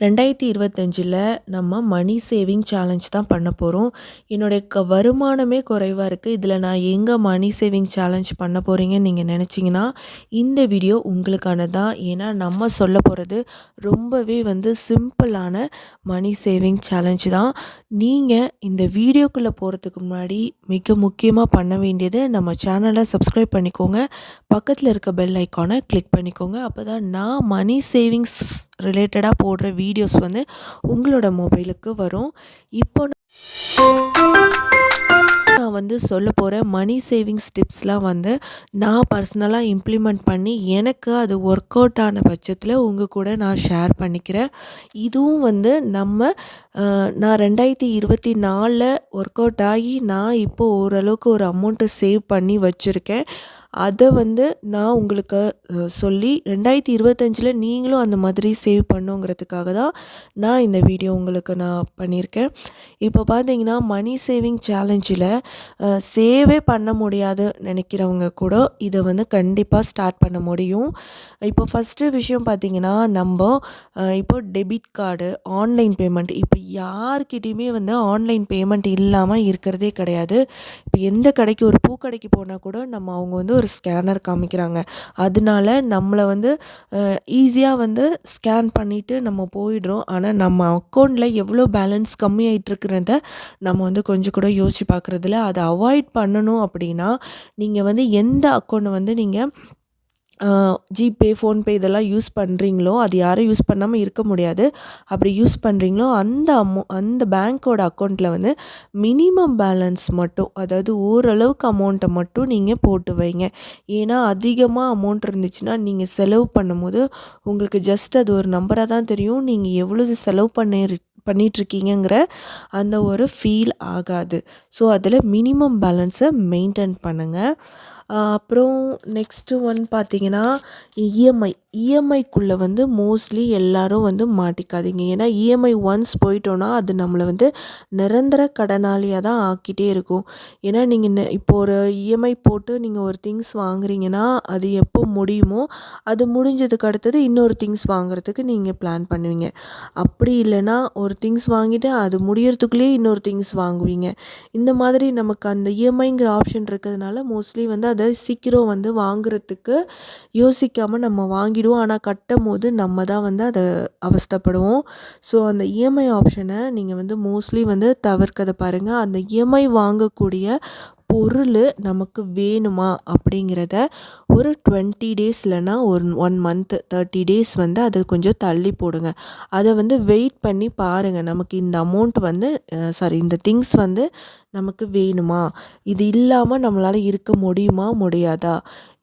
2025ல் நம்ம money saving challenge தான் பண்ண போகிறோம். என்னுடைய வருமானமே குறைவா இருக்குது. இதில் நான் எங்கே மணி சேவிங் சேலஞ்ச் பண்ண போகிறீங்கன்னு நீங்கள் நினச்சிங்கன்னா இந்த வீடியோ உங்களுக்கானது தான். ஏன்னா நம்ம சொல்ல போகிறது ரொம்பவே சிம்பிளான மணி சேவிங் சேலஞ்ச் தான். நீங்கள் இந்த வீடியோக்குள்ளே போகிறதுக்கு முன்னாடி மிக முக்கியமாக பண்ண வேண்டியது நம்ம சேனலை சப்ஸ்கிரைப் பண்ணிக்கோங்க. பக்கத்தில் இருக்க பெல் ஐக்கானை கிளிக் பண்ணிக்கோங்க. அப்போ தான் நான் மணி சேவிங்ஸ் ரிலேட்டடாக போடுற வீடியோஸ் உங்களோட மொபைலுக்கு வரும். இப்போ நான் சொல்ல போகிற மணி சேவிங்ஸ் டிப்ஸ்லாம் நான் பர்சனலாக இம்ப்ளிமெண்ட் பண்ணி எனக்கு அது ஒர்க் அவுட் ஆன பட்சத்தில் உங்கள் கூட நான் ஷேர் பண்ணிக்கிறேன். இதுவும் நம்ம நான் 2024ல் ஒர்க் அவுட் ஆகி நான் இப்போது ஓரளவுக்கு ஒரு அமௌண்ட்டை சேவ் பண்ணி வச்சுருக்கேன். அதை நான் உங்களுக்கு சொல்லி 2025ல் நீங்களும் அந்த மாதிரி சேவ் பண்ணுங்கிறதுக்காக தான் நான் இந்த வீடியோ உங்களுக்கு நான் பண்ணியிருக்கேன். இப்போ பார்த்தீங்கன்னா மணி சேவிங் சேலஞ்சில் சேவே பண்ண முடியாது நினைக்கிறவங்க கூட இதை கண்டிப்பாக ஸ்டார்ட் பண்ண முடியும். இப்போ ஃபஸ்ட்டு விஷயம் பார்த்திங்கன்னா நம்ம இப்போ டெபிட் கார்டு, ஆன்லைன் பேமெண்ட் இப்போ யார்கிட்டையுமே ஆன்லைன் பேமெண்ட் இல்லாமல் இருக்கிறதே கிடையாது. இப்போ எந்த கடைக்கு ஒரு பூக்கடைக்கு போனால் கூட நம்ம அவங்க ஒரு ஸ்கேனர் காமிக்கிறாங்க. அதனால நம்மளை ஈஸியாக ஸ்கேன் பண்ணிவிட்டு நம்ம போயிடுறோம். ஆனால் நம்ம அக்கௌண்ட்டில் எவ்வளோ பேலன்ஸ் கம்மியாயிட்டிருக்கிறத நம்ம கொஞ்சம் கூட யோசிச்சு பார்க்குறதில்ல. அதை அவாய்ட் பண்ணணும் அப்படின்னா நீங்கள் எந்த அக்கௌண்ட்டை நீங்கள் ஜிபே, ஃபோன்பே இதெல்லாம் யூஸ் பண்ணுறீங்களோ அது யாரும் யூஸ் பண்ணாமல் இருக்க முடியாது. அப்படி யூஸ் பண்ணுறீங்களோ அந்த பேங்க்கோட அக்கௌண்ட்டில் மினிமம் பேலன்ஸ் மட்டும், அதாவது ஓரளவுக்கு அமௌண்ட்டை மட்டும் நீங்கள் போட்டு வைங்க. ஏன்னா அதிகமாக அமௌண்ட் இருந்துச்சுன்னா நீங்கள் செலவு பண்ணும்போது உங்களுக்கு ஜஸ்ட் அது ஒரு நம்பராக தான் தெரியும். நீங்கள் எவ்வளவு செலவு பண்ணிகிட்ருக்கீங்கிற அந்த ஒரு ஃபீல் ஆகாது. ஸோ அதில் மினிமம் பேலன்ஸை மெயின்டைன் பண்ணுங்கள். அப்புறம் நெக்ஸ்ட்டு பார்த்திங்கன்னா இஎம்ஐக்குள்ளே மோஸ்ட்லி எல்லோரும் மாட்டிக்காதீங்க. ஏன்னா இஎம்ஐ ஒன்ஸ் போயிட்டோன்னா அது நம்மளை நிரந்தர கடனாளியாக தான் ஆக்கிட்டே இருக்கும். ஏன்னா நீங்கள் இப்போ ஒரு இஎம்ஐ போட்டு நீங்கள் ஒரு திங்ஸ் வாங்குறீங்கன்னா அது எப்போ முடியுமோ அது முடிஞ்சதுக்கு அடுத்தது இன்னொரு திங்ஸ் வாங்குறதுக்கு நீங்கள் பிளான் பண்ணுவீங்க. அப்படி இல்லைன்னா ஒரு திங்ஸ் வாங்கிட்டு அது முடியறதுக்குள்ளேயே இன்னொரு திங்ஸ் வாங்குவீங்க. இந்த மாதிரி நமக்கு அந்த இஎம்ஐங்கிற ஆப்ஷன் இருக்கிறதுனால மோஸ்ட்லி அதை சீக்கிரம் வாங்குறதுக்கு யோசிக்காமல் நம்ம வாங்கிடுவோம். ஆனால் கட்டும் போது நம்ம தான் அதை அவஸ்தைப்படுவோம். ஸோ அந்த இஎம்ஐ ஆப்ஷனை நீங்கள் மோஸ்ட்லி தவிர்க்கதை பாருங்கள். அந்த இஎம்ஐ வாங்கக்கூடிய பொருள் நமக்கு வேணுமா அப்படிங்கிறத ஒரு 20 டேஸ் இல்லைன்னா ஒரு 1 மந்த் 30 டேஸ் அதை கொஞ்சம் தள்ளி போடுங்க. அதை வெயிட் பண்ணி பாருங்கள். நமக்கு இந்த அமௌண்ட் இந்த திங்ஸ் நமக்கு வேணுமா, இது இல்லாமல் நம்மளால் இருக்க முடியுமா முடியாதா,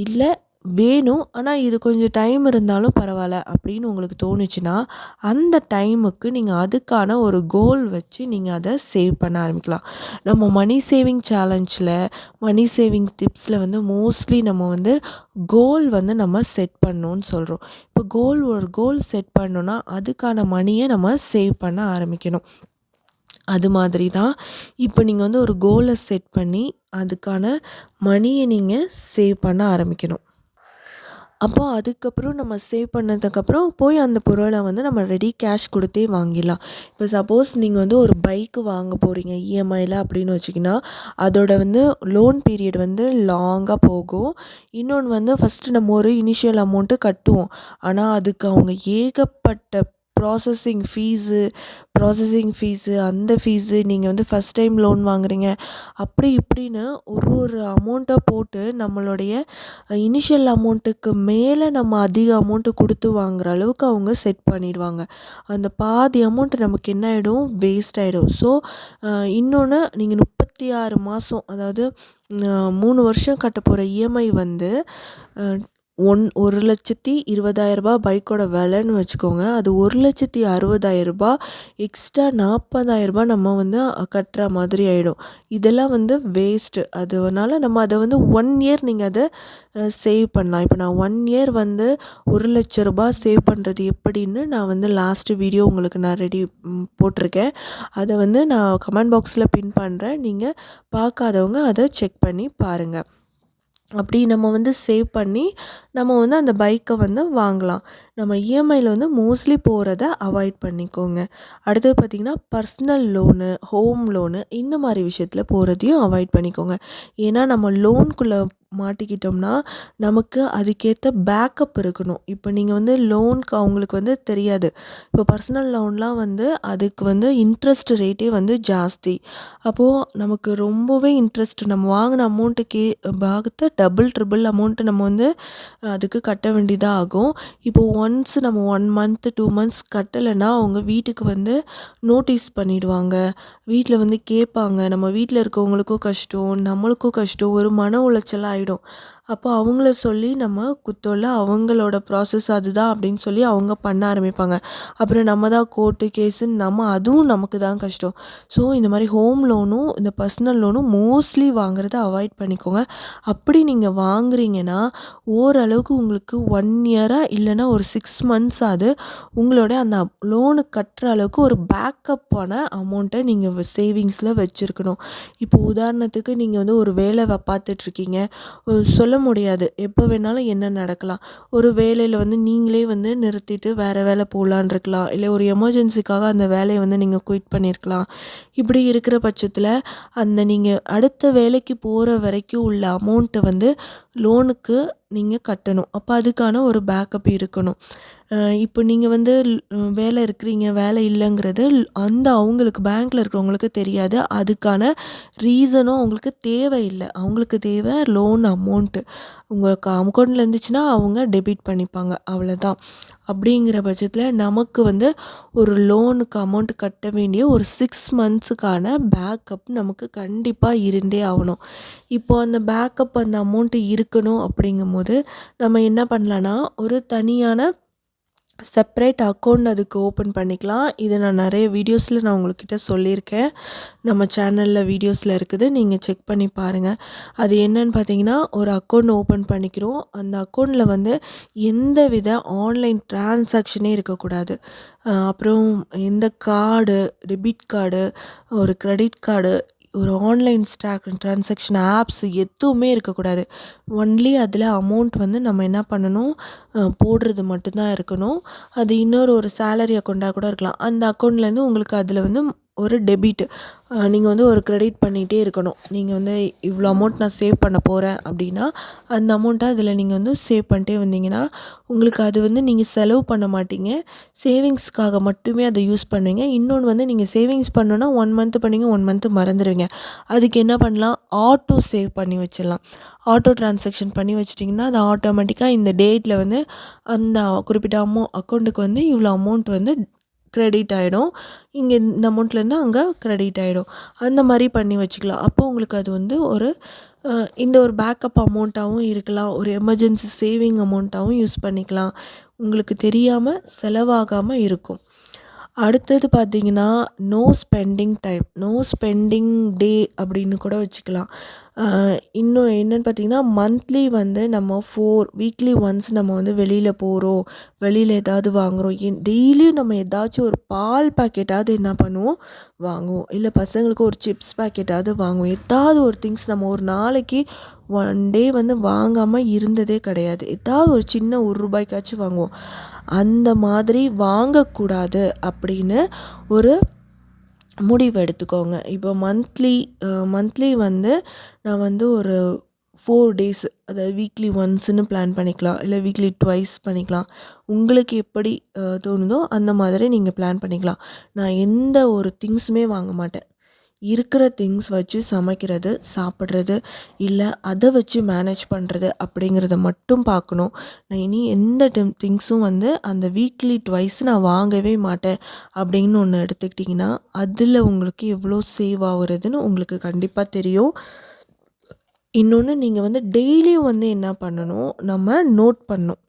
இல்லை வேணும் ஆனால் இது கொஞ்சம் டைம் இருந்தாலும் பரவாயில்ல அப்படின்னு உங்களுக்கு தோணுச்சுன்னா அந்த டைமுக்கு நீங்கள் அதுக்கான ஒரு கோல் வச்சு நீங்கள் அதை சேவ் பண்ண ஆரம்பிக்கலாம். நம்ம மணி சேவிங் சேலஞ்சில் மணி சேவிங் டிப்ஸில் மோஸ்ட்லி நம்ம கோல் நம்ம செட் பண்ணணும்னு சொல்கிறோம். இப்போ ஒரு கோல் செட் பண்ணோன்னா அதுக்கான மணியை நம்ம சேவ் பண்ண ஆரம்பிக்கணும். அது மாதிரி தான் இப்போ நீங்கள் ஒரு கோலை செட் பண்ணி அதுக்கான மணியை நீங்கள் சேவ் பண்ண ஆரம்பிக்கணும். அப்போ அதுக்கப்புறம் நம்ம சேவ் பண்ணதுக்கப்புறம் போய் அந்த பொருளை நம்ம ரெடி கேஷ் கொடுத்தே வாங்கிடலாம். இப்போ சப்போஸ் நீங்கள் ஒரு பைக்கு வாங்க போகிறீங்க இஎம்ஐயில் அப்படின்னு வச்சிங்கன்னா அதோட லோன் பீரியட் லாங்காக போகும். இன்னொன்று ஃபஸ்ட்டு நம்ம ஒரு இனிஷியல் அமௌண்ட்டு கட்டுவோம். ஆனால் அதுக்கு அவங்க ஏகப்பட்ட ப்ராசஸிங் ஃபீஸு அந்த ஃபீஸு நீங்கள் ஃபஸ்ட் டைம் லோன் வாங்குறீங்க அப்படி இப்படின்னு ஒரு அமௌண்ட்டை போட்டு நம்மளுடைய இனிஷியல் அமௌண்ட்டுக்கு மேலே நம்ம அதிக அமௌண்ட்டு கொடுத்து வாங்குற அளவுக்கு அவங்க செட் பண்ணிடுவாங்க. அந்த பாதி அமௌண்ட்டு நமக்கு என்ன ஆகிடும், வேஸ்ட் ஆகிடும். ஸோ இன்னொன்று நீங்கள் 36 மாதம் அதாவது 3 வருஷம் கட்ட போகிற இஎம்ஐ 1,20,000 பைக்கோட விலைன்னு வச்சுக்கோங்க. அது 1,60,000 எக்ஸ்ட்ரா 40,000 நம்ம கட்டுற மாதிரி ஆகிடும். இதெல்லாம் வேஸ்ட்டு. அதனால நம்ம அதை 1 இயர் நீங்கள் அதை சேவ் பண்ணலாம். இப்போ நான் 1 இயர் 1,00,000 சேவ் பண்ணுறது எப்படின்னு நான் லாஸ்ட்டு வீடியோ உங்களுக்கு நான் போட்டிருக்கேன். அதை நான் கமெண்ட் பாக்ஸில் பின் பண்ணுறேன். நீங்கள் பார்க்காதவங்க அதை செக் பண்ணி பாருங்கள். அப்படி நம்ம சேவ் பண்ணி நம்ம வந்து அந்த பைக்கை வந்து வாங்கலாம். நம்ம இஎம்ஐயில் வந்து மோஸ்ட்லி போகிறத அவாய்ட் பண்ணிக்கோங்க. அடுத்தது பார்த்திங்கன்னா பர்சனல் லோனு, ஹோம் லோனு இந்த மாதிரி விஷயத்தில் போகிறதையும் அவாய்ட் பண்ணிக்கோங்க. ஏன்னா நம்ம லோனுக்குள்ளே மாட்டிக்கிட்டோம்னா நமக்கு அதுக்கேற்ற பேக்கப் இருக்கணும். இப்போ நீங்கள் வந்து லோனுக்கு அவங்களுக்கு வந்து தெரியாது. இப்போ பர்சனல் லோன்லாம் வந்து அதுக்கு வந்து இன்ட்ரெஸ்ட் ரேட்டே வந்து ஜாஸ்தி. அப்போது நமக்கு ரொம்பவே இன்ட்ரெஸ்ட் நம்ம வாங்கின அமௌண்ட்டுக்கே பார்த்து டபுள் ட்ரிபிள் அமௌண்ட்டு நம்ம வந்து அதுக்கு கட்ட வேண்டியதாக ஆகும். இப்போ ஒன்ஸ் நம்ம 1 மந்த் 2 மந்த்ஸ் கட்டலைன்னா அவங்க வீட்டுக்கு வந்து நோட்டீஸ் பண்ணிடுவாங்க. வீட்டில் வந்து கேட்பாங்க. நம்ம வீட்டில் இருக்கவங்களுக்கும் கஷ்டம், நம்மளுக்கும் கஷ்டம், ஒரு மன உளைச்சலாக ஆகிடும். அப்போ அவங்கள சொல்லி நம்ம குத்தோல அவங்களோட ப்ராசஸ் அதுதான் அப்படின்னு சொல்லி அவங்க பண்ண ஆரம்பிப்பாங்க. அப்புறம் நம்ம தான் கோர்ட்டு கேஸுன்னு அதுவும் நமக்கு தான் கஷ்டம். ஸோ இந்த மாதிரி ஹோம் லோனும் இந்த பர்சனல் லோனும் மோஸ்ட்லி வாங்குறத அவாய்ட் பண்ணிக்கோங்க. அப்படி நீங்கள் வாங்குறீங்கன்னா ஓரளவுக்கு உங்களுக்கு 1 இயராக இல்லைன்னா ஒரு 6 மந்த்ஸ் ஆகுது உங்களோட அந்த லோனு கட்டுற அளவுக்கு ஒரு பேக்கப்பான அமௌண்ட்டை நீங்கள் சேவிங்ஸில் வச்சுருக்கணும். இப்போ உதாரணத்துக்கு நீங்கள் வந்து ஒரு வேலை பார்த்துட்ருக்கீங்க. சொல்ல முடியாது. எப்போ வேணாலும் என்ன நடக்கலாம். ஒரு வேலையில் வந்து நீங்களே வந்து நிறுத்திட்டு வேறு வேலை போகலான்னு இருக்கலாம். இல்லை ஒரு எமர்ஜென்சிக்காக அந்த வேலையை வந்து நீங்கள் குயிட் பண்ணியிருக்கலாம். இப்படி இருக்கிற பட்சத்தில் அந்த நீங்கள் அடுத்த வேலைக்கு போகிற வரைக்கும் உள்ள அமௌண்ட்டை வந்து லோனுக்கு நீங்கள் கட்டணும். அப்போ அதுக்கான ஒரு பேக்கப் இருக்கணும். இப்போ நீங்கள் வந்து வேலை இருக்கிறீங்க, வேலை இல்லைங்கிறது அந்த அவங்களுக்கு பேங்க்கில் இருக்கிறவங்களுக்கு தெரியாது. அதுக்கான ரீசனும் அவங்களுக்கு தேவையில்லை. அவங்களுக்கு தேவை லோன் அமௌண்ட்டு. உங்களுக்கு அக்கௌண்ட்டில் இருந்துச்சுன்னா அவங்க டெபிட் பண்ணிப்பாங்க, அவ்வளோதான். அப்படிங்கிற பட்சத்தில் நமக்கு வந்து ஒரு லோனுக்கு அமௌண்ட் கட்ட வேண்டிய ஒரு 6 மந்த்ஸுக்கான பேக்கப் நமக்கு கண்டிப்பாக இருந்தே ஆகணும். இப்போ அந்த பேக்கப் அந்த அமௌண்ட்டு இருக்கணும் அப்படிங்கும்போது நம்ம என்ன பண்ணலான்னா ஒரு தனியான செப்ரேட் அக்கௌண்ட் அதுக்கு ஓப்பன் பண்ணிக்கலாம். இதை நான் நிறைய வீடியோஸில் நான் உங்கள்கிட்ட சொல்லியிருக்கேன். நம்ம சேனலில் வீடியோஸில் இருக்குது, நீங்கள் செக் பண்ணி பாருங்கள். அது என்னன்னு பார்த்தீங்கன்னா ஒரு அக்கௌண்ட் ஓப்பன் பண்ணிக்கிறோம். அந்த அக்கௌண்ட்டில் வந்து எந்த வித ஆன்லைன் டிரான்சாக்ஷனே இருக்கக்கூடாது. அப்புறம் எந்த கார்டு, டெபிட் கார்டு, ஒரு கிரெடிட் கார்டு, ஒரு ஆன்லைன் டிரான்சாக்ஷன் ஆப்ஸ் எதுவுமே இருக்கக்கூடாது. ஒன்லி அதில் அமௌண்ட் வந்து நம்ம என்ன பண்ணணும், போடுறது மட்டும்தான் இருக்கணும். அது இன்னொரு ஒரு சேலரி அக்கௌண்ட்டாக கூட இருக்கலாம். அந்த அக்கௌண்ட்லேருந்து உங்களுக்கு அதில் வந்து ஒரு டெபிட் நீங்கள் வந்து ஒரு கிரெடிட் பண்ணிகிட்டே இருக்கணும். நீங்கள் வந்து இவ்வளோ அமௌண்ட் நான் சேவ் பண்ண போகிறேன் அப்படின்னா அந்த அமௌண்ட்டை அதில் நீங்கள் வந்து சேவ் பண்ணிட்டே வந்தீங்கன்னா உங்களுக்கு அது வந்து நீங்கள் செலவு பண்ண மாட்டீங்க. சேவிங்ஸ்க்காக மட்டுமே அதை யூஸ் பண்ணுவீங்க. இன்னொன்று வந்து நீங்கள் சேவிங்ஸ் பண்ணணுன்னா 1 மந்த் பண்ணீங்க, 1 மந்த்து மறந்துடுவீங்க. அதுக்கு என்ன பண்ணலாம், ஆட்டோ சேவ் பண்ணி வச்சிடலாம். ஆட்டோ டிரான்சாக்ஷன் பண்ணி வச்சிட்டிங்கன்னா அது ஆட்டோமேட்டிக்காக இந்த டேட்டில் வந்து அந்த குறிப்பிட்ட அக்கௌண்ட்டுக்கு வந்து இவ்வளோ அமௌண்ட் வந்து கிரெடிட் ஆகிடும். இங்கே இந்த அமௌண்ட்லேருந்து அங்கே கிரெடிட் ஆகிடும். அந்த மாதிரி பண்ணி வச்சுக்கலாம். அப்போ உங்களுக்கு அது வந்து ஒரு இந்த ஒரு பேக்கப் அமௌண்ட்டாகவும் இருக்கலாம். ஒரு எமர்ஜென்சி சேவிங் அமௌண்ட்டாகவும் யூஸ் பண்ணிக்கலாம். உங்களுக்கு தெரியாமல் செலவாகாமல் இருக்கும். அடுத்தது பார்த்திங்கன்னா no spending time, no spending day அப்படின்னு கூட வச்சுக்கலாம். இன்னும் என்னென்னு பார்த்திங்கன்னா மந்த்லி வந்து நம்ம வீக்லி ஒன்ஸ் நம்ம வந்து வெளியில் போகிறோம், வெளியில் ஏதாவது வாங்குகிறோம், டெய்லியும் நம்ம ஏதாச்சும் ஒரு பால் பாக்கெட்டாவது என்ன பண்ணுவோம், வாங்குவோம். இல்லை பசங்களுக்கு ஒரு சிப்ஸ் பாக்கெட்டாவது வாங்குவோம். ஏதாவது ஒரு திங்ஸ் நம்ம ஒரு நாளைக்கு 1 டே வந்து வாங்காமல் இருந்ததே கிடையாது. ஏதாவது ஒரு சின்ன ₹1 வாங்குவோம். அந்த மாதிரி வாங்கக்கூடாது அப்படின்னு ஒரு முடிவு எடுத்துக்கோங்க. இப்போ மந்த்லி வந்து நான் வந்து ஒரு 4 டேஸ், அதாவது வீக்லி ஒன்ஸ்ன்னு பிளான் பண்ணிக்கலாம். இல்லை வீக்லி ட்வைஸ் பண்ணிக்கலாம். உங்களுக்கு எப்படி தோணுதோ அந்த மாதிரி நீங்கள் பிளான் பண்ணிக்கலாம். நான் எந்த ஒரு திங்ஸுமே வாங்க மாட்டேன். இருக்கிற திங்ஸ் வச்சு சமைக்கிறது, சாப்பிட்றது, இல்லை அதை வச்சு மேனேஜ் பண்ணுறது அப்படிங்கிறத மட்டும் பார்க்கணும். நான் இனி எந்த திங்ஸும் வந்து அந்த வீக்லி ட்வைஸ் நான் வாங்கவே மாட்டேன் அப்படின்னு ஒன்று எடுத்துக்கிட்டிங்கன்னா அதில் உங்களுக்கு எவ்வளோ சேவ் ஆகுறதுன்னு உங்களுக்கு கண்டிப்பாக தெரியும். இன்னொன்று நீங்கள் வந்து டெய்லியும் வந்து என்ன பண்ணணும், நம்ம நோட் பண்ணணும்.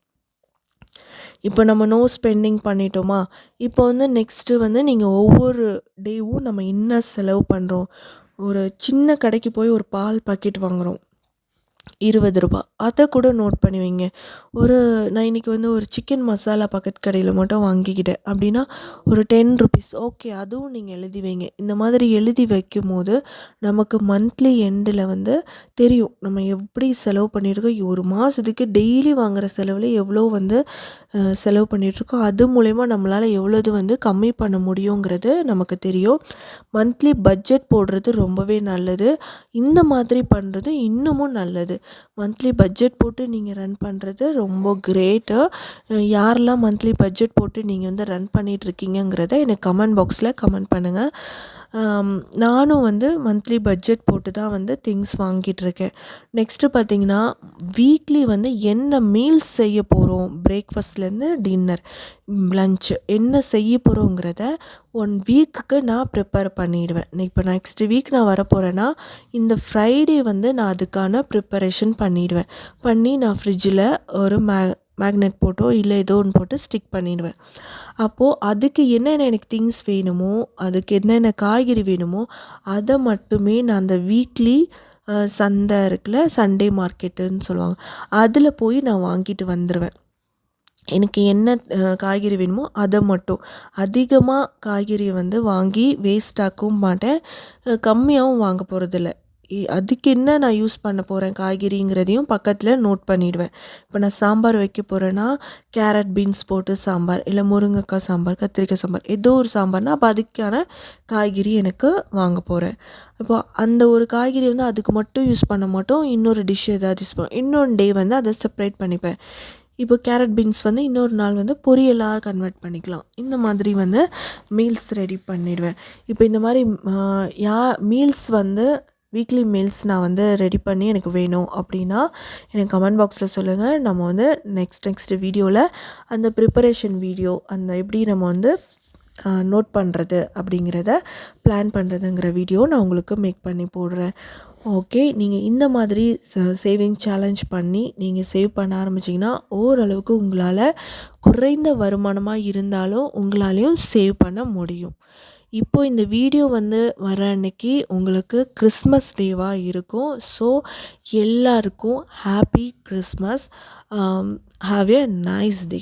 இப்போ நம்ம நோ ஸ்பெண்டிங் பண்ணிட்டோமா, இப்போ வந்து நெக்ஸ்ட்டு வந்து நீங்கள் ஒவ்வொரு டேவும் நம்ம என்ன செலவு பண்ணுறோம். ஒரு சின்ன கடைக்கு போய் ஒரு பால் பாக்கெட் வாங்குகிறோம், ரூ. 20 அத கூட நோட் பண்ணி வைங்க. நான் இன்னைக்கு வந்து ஒரு சிக்கன் மசாலா பக்கத்து கடையில மட்டும் வாங்கிக்கிட்டேன் அப்படின்னா, ஒரு ₹10 ஓகே அதுவும் நீங்க எழுதி வைங்க. இந்த மாதிரி எழுதி வைக்கும்போது, நமக்கு மந்த்லி எண்டுல வந்து தெரியும். நம்ம எப்படி செலவு பண்ணியிருக்கோம். ஒரு மாசத்துக்கு டெய்லி வாங்குற செலவுல எவ்வளோ வந்து செலவு பண்ணிகிட்ருக்கோம். அது மூலயமா நம்மளால் எவ்வளோது வந்து கம்மி பண்ண முடியுங்கிறது நமக்கு தெரியும். மந்த்லி பட்ஜெட் போடுறது ரொம்பவே நல்லது. இந்த மாதிரி பண்ணுறது இன்னமும் நல்லது. மந்த்லி பட்ஜெட் போட்டு நீங்கள் ரன் பண்ணுறது ரொம்ப கிரேட்டு. யாரெல்லாம் மந்த்லி பட்ஜெட் போட்டு நீங்கள் வந்து ரன் பண்ணிகிட்ருக்கீங்கங்கிறத எனக்கு கமெண்ட் பாக்ஸில் கமெண்ட் பண்ணுங்கள். நானும் வந்து மந்த்லி பட்ஜெட் போட்டு தான் வந்து திங்ஸ் வாங்கிட்டுருக்கேன். நெக்ஸ்ட்டு பார்த்திங்கன்னா, வீக்லி வந்து என்ன மீல்ஸ் செய்ய போகிறோம், பிரேக்ஃபாஸ்ட்லேருந்து டின்னர், லன்ச் என்ன செய்ய போகிறோங்கிறத 1 வீக்குக்கு நான் ப்ரிப்பேர் பண்ணிடுவேன். இப்போ நெக்ஸ்ட் வீக் நான் வரப்போகிறேன்னா, இந்த ஃப்ரைடே வந்து நான் அதுக்கான ப்ரிப்பரேஷன் பண்ணிடுவேன். பண்ணி நான் ஃப்ரிட்ஜில் ஒரு மேக்னெட் போட்டோ இல்லை ஏதோ ஒன்று போட்டு ஸ்டிக் பண்ணிடுவேன். அப்போது அதுக்கு என்னென்ன எனக்கு திங்ஸ் வேணுமோ, அதுக்கு என்னென்ன காய்கறி வேணுமோ அதை மட்டுமே நான் அந்த வீக்லி சந்தை இருக்குல்ல, சண்டே மார்க்கெட்டுன்னு சொல்லுவாங்க, அதில் போய் நான் வாங்கிட்டு வந்துடுவேன். எனக்கு என்ன காய்கறி வேணுமோ அதை மட்டும். அதிகமாக காய்கறியை வந்து வாங்கி வேஸ்ட் ஆக்கவும் மாட்டேன், கம்மியாகவும் வாங்க போகிறதில்ல. அதுக்கு என்ன நான் யூஸ் பண்ண போகிறேன் காய்கறிங்கிறதையும் பக்கத்தில் நோட் பண்ணிவிடுவேன். இப்போ நான் சாம்பார் வைக்க போகிறேன்னா, கேரட் பீன்ஸ் போட்டு சாம்பார், இல்லை முருங்கைக்காய் சாம்பார், கத்திரிக்காய் சாம்பார், ஏதோ ஒரு சாம்பார்னால் அப்போ அதுக்கான காய்கறி எனக்கு வாங்க போகிறேன். இப்போ அந்த ஒரு காய்கறி வந்து அதுக்கு மட்டும் யூஸ் பண்ண மாட்டோம், இன்னொரு டிஷ் ஏதாவது யூஸ் பண்ணுவோம். இன்னொரு டே வந்து அதை செப்ரேட் பண்ணிப்பேன். இப்போ கேரட் பீன்ஸ் வந்து இன்னொரு நாள் வந்து பொரியலாக கன்வெர்ட் பண்ணிக்கலாம். இந்த மாதிரி வந்து மீல்ஸ் ரெடி பண்ணிடுவேன். இப்போ இந்த மாதிரி மீல்ஸ் வந்து வீக்லி மீல்ஸ் நான் வந்து ரெடி பண்ணி எனக்கு வேணும் அப்படின்னா எனக்கு கமெண்ட் பாக்ஸில் சொல்லுங்கள். நம்ம வந்து நெக்ஸ்ட் வீடியோவில் அந்த ப்ரிப்பரேஷன் வீடியோ, அந்த எப்படி நம்ம வந்து நோட் பண்ணுறது அப்படிங்கிறத பிளான் பண்ணுறதுங்கிற வீடியோ நான் உங்களுக்கு மேக் பண்ணி போடுறேன். ஓகே, நீங்கள் இந்த மாதிரி சேவிங் சேலஞ்ச் பண்ணி நீங்கள் சேவ் பண்ண ஆரம்பிச்சிங்கன்னா ஓரளவுக்கு உங்களால் குறைந்த வருமானமாக இருந்தாலும் உங்களாலேயும் சேவ் பண்ண முடியும். இப்போது இந்த வீடியோ வந்து வர அன்னைக்கு உங்களுக்கு கிறிஸ்மஸ் டேவாக இருக்கும். ஸோ எல்லாருக்கும் happy Christmas. Have a nice day.